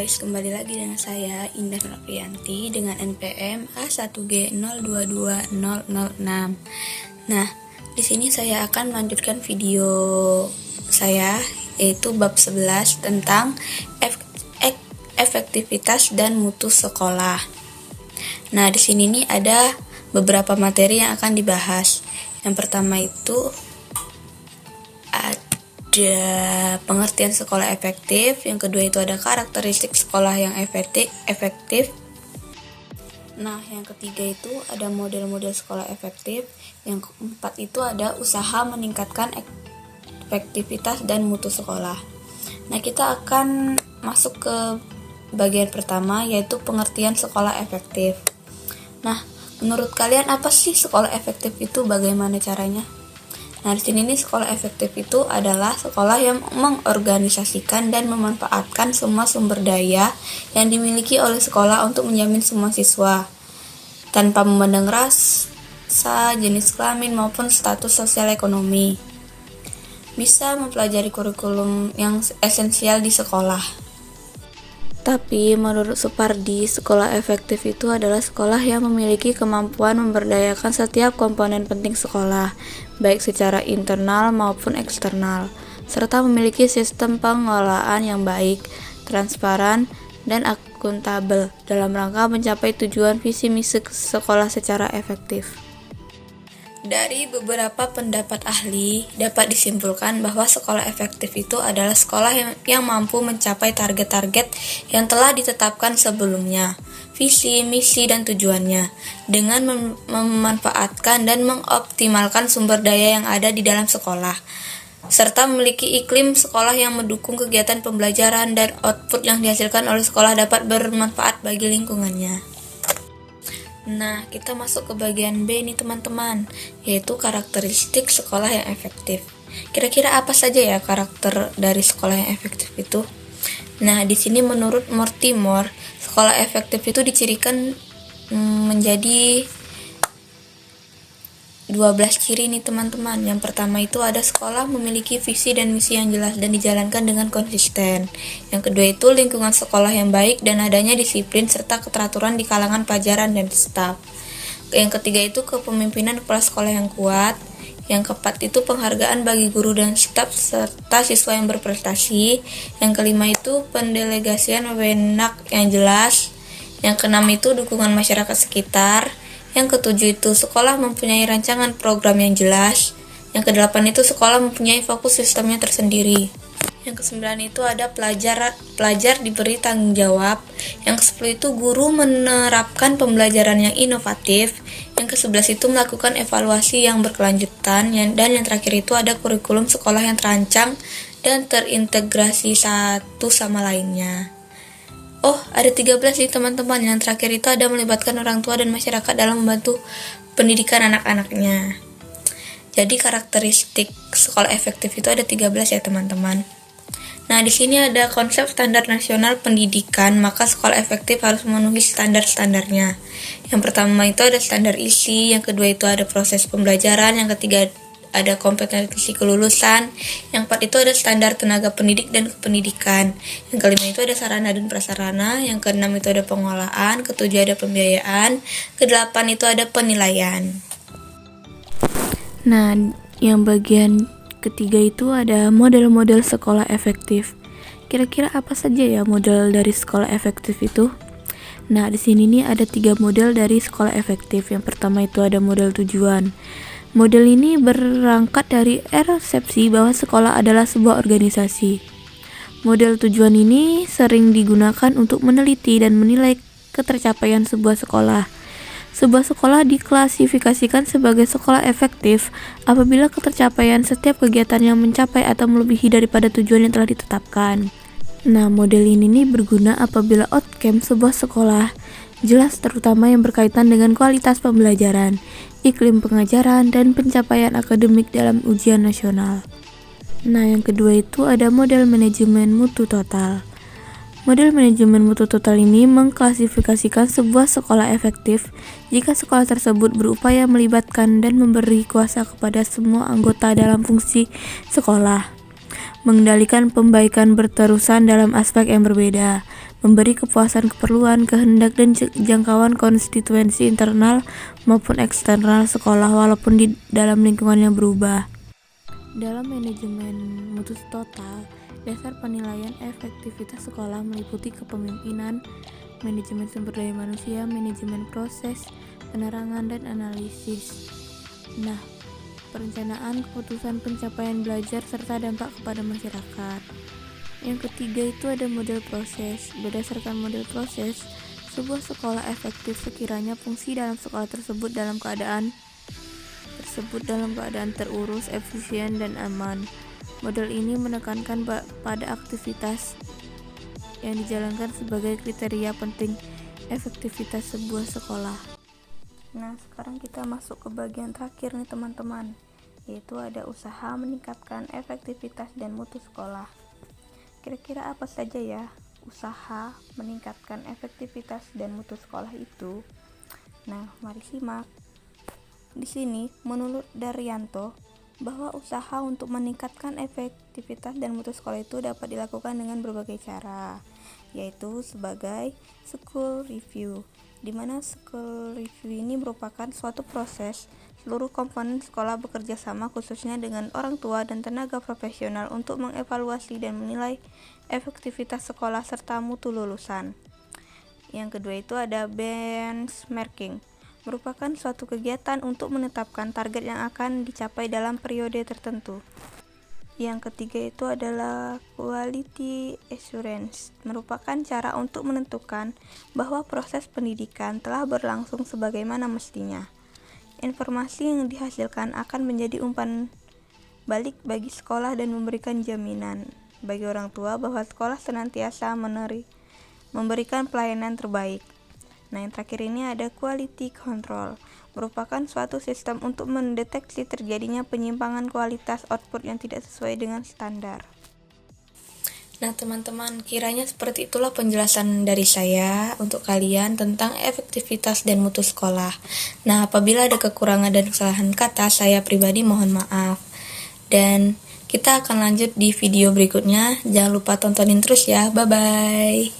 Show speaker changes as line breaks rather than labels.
guys, kembali lagi dengan saya Indah Noprianti dengan NPM A1G022006. Nah, di sini saya akan melanjutkan video saya yaitu bab 11 tentang efektivitas dan mutu sekolah. Nah, di sini nih ada beberapa materi yang akan dibahas. Yang pertama itu ada pengertian sekolah efektif, yang kedua itu ada karakteristik sekolah yang efektif. Nah, yang ketiga itu ada model-model sekolah efektif, yang keempat itu ada usaha meningkatkan efektivitas dan mutu sekolah. Nah, kita akan masuk ke bagian pertama yaitu pengertian sekolah efektif. Nah, menurut kalian apa sih sekolah efektif itu, bagaimana caranya? Nah, di sini nih sekolah efektif itu adalah sekolah yang mengorganisasikan dan memanfaatkan semua sumber daya yang dimiliki oleh sekolah untuk menjamin semua siswa tanpa memandang rasa, jenis kelamin maupun status sosial ekonomi bisa mempelajari kurikulum yang esensial di sekolah. Tapi menurut Supardi, sekolah efektif itu adalah sekolah yang memiliki kemampuan memberdayakan setiap komponen penting sekolah, baik secara internal maupun eksternal, serta memiliki sistem pengelolaan yang baik, transparan, dan akuntabel dalam rangka mencapai tujuan visi misi sekolah secara efektif. Dari beberapa pendapat ahli, dapat disimpulkan bahwa sekolah efektif itu adalah sekolah yang mampu mencapai target-target yang telah ditetapkan sebelumnya, visi, misi, dan tujuannya, dengan memanfaatkan dan mengoptimalkan sumber daya yang ada di dalam sekolah, serta memiliki iklim sekolah yang mendukung kegiatan pembelajaran dan output yang dihasilkan oleh sekolah dapat bermanfaat bagi lingkungannya. Nah, kita masuk ke bagian B nih teman-teman, yaitu karakteristik sekolah yang efektif. Kira-kira apa saja ya karakter dari sekolah yang efektif itu? Nah, di sini menurut Mortimer, sekolah efektif itu dicirikan menjadi 12 ciri nih teman-teman. Yang pertama itu ada sekolah memiliki visi dan misi yang jelas dan dijalankan dengan konsisten. Yang kedua itu lingkungan sekolah yang baik dan adanya disiplin serta keteraturan di kalangan pelajaran dan staf. Yang ketiga itu kepemimpinan kepala sekolah yang kuat. Yang keempat itu penghargaan bagi guru dan staf serta siswa yang berprestasi. Yang kelima itu pendelegasian wewenang yang jelas. Yang keenam itu dukungan masyarakat sekitar. Yang ketujuh itu sekolah mempunyai rancangan program yang jelas. Yang kedelapan itu sekolah mempunyai fokus sistemnya tersendiri. Yang kesembilan itu ada pelajar diberi tanggung jawab. Yang kesepuluh itu guru menerapkan pembelajaran yang inovatif. Yang kesebelas itu melakukan evaluasi yang berkelanjutan. Dan yang terakhir itu ada kurikulum sekolah yang terancang dan terintegrasi satu sama lainnya. Oh, ada 13 nih teman-teman. Yang terakhir itu ada melibatkan orang tua dan masyarakat dalam membantu pendidikan anak-anaknya. Jadi karakteristik sekolah efektif itu ada 13 ya teman-teman. Nah, di sini ada konsep standar nasional pendidikan, maka sekolah efektif harus memenuhi standar-standarnya. Yang pertama itu ada standar isi, yang kedua itu ada proses pembelajaran, yang ketiga ada kompetensi kelulusan, yang keempat itu ada standar tenaga pendidik dan kependidikan, yang kelima itu ada sarana dan prasarana, yang keenam itu ada pengolahan, ketujuh ada pembiayaan, kedelapan itu ada penilaian. Nah, yang bagian ketiga itu ada model-model sekolah efektif. Kira-kira apa saja ya model dari sekolah efektif itu? Nah, di sini nih ada 3 model dari sekolah efektif. Yang pertama itu ada model tujuan. Model ini berangkat dari persepsi bahwa sekolah adalah sebuah organisasi. Model tujuan ini sering digunakan untuk meneliti dan menilai ketercapaian sebuah sekolah. Sebuah sekolah diklasifikasikan sebagai sekolah efektif apabila ketercapaian setiap kegiatan yang mencapai atau melebihi daripada tujuan yang telah ditetapkan. Nah, model ini berguna apabila outcome sebuah sekolah jelas, terutama yang berkaitan dengan kualitas pembelajaran, iklim pengajaran, dan pencapaian akademik dalam ujian nasional. Nah, yang kedua itu ada model manajemen mutu total. Model manajemen mutu total ini mengklasifikasikan sebuah sekolah efektif jika sekolah tersebut berupaya melibatkan dan memberi kuasa kepada semua anggota dalam fungsi sekolah. mengendalikan pembaikan berterusan dalam aspek yang berbeda, memberi kepuasan keperluan, kehendak, dan jangkauan konstituensi internal maupun eksternal sekolah walaupun di dalam lingkungan yang berubah. Dalam manajemen mutu total, dasar penilaian efektivitas sekolah meliputi kepemimpinan, manajemen sumber daya manusia, manajemen proses, penerangan, dan analisis. Nah, perencanaan, keputusan, pencapaian belajar, serta dampak kepada masyarakat. Yang ketiga itu ada model proses. Berdasarkan model proses, sebuah sekolah efektif sekiranya fungsi dalam sekolah tersebut dalam keadaan terurus, efisien, dan aman. Model ini menekankan pada aktivitas yang dijalankan sebagai kriteria penting efektivitas sebuah sekolah. Nah, sekarang kita masuk ke bagian terakhir nih teman-teman, yaitu ada usaha meningkatkan efektivitas dan mutu sekolah. Kira-kira apa saja ya usaha meningkatkan efektivitas dan mutu sekolah itu? Nah, mari simak. Di sini, menurut Daryanto, bahwa usaha untuk meningkatkan efektivitas dan mutu sekolah itu dapat dilakukan dengan berbagai cara, yaitu sebagai school review, di mana school review ini merupakan suatu proses seluruh komponen sekolah bekerja sama khususnya dengan orang tua dan tenaga profesional untuk mengevaluasi dan menilai efektivitas sekolah serta mutu lulusan. Yang kedua itu ada benchmarking, merupakan suatu kegiatan untuk menetapkan target yang akan dicapai dalam periode tertentu. Yang ketiga itu adalah quality assurance, merupakan cara untuk menentukan bahwa proses pendidikan telah berlangsung sebagaimana mestinya. Informasi yang dihasilkan akan menjadi umpan balik bagi sekolah dan memberikan jaminan bagi orang tua bahwa sekolah senantiasa memberikan pelayanan terbaik. Nah, yang terakhir ini ada quality control, merupakan suatu sistem untuk mendeteksi terjadinya penyimpangan kualitas output yang tidak sesuai dengan standar. Nah, teman-teman, kiranya seperti itulah penjelasan dari saya untuk kalian tentang efektivitas dan mutu sekolah. Nah, apabila ada kekurangan dan kesalahan kata, saya pribadi mohon maaf. Dan kita akan lanjut di video berikutnya. Jangan lupa tontonin terus ya. Bye-bye.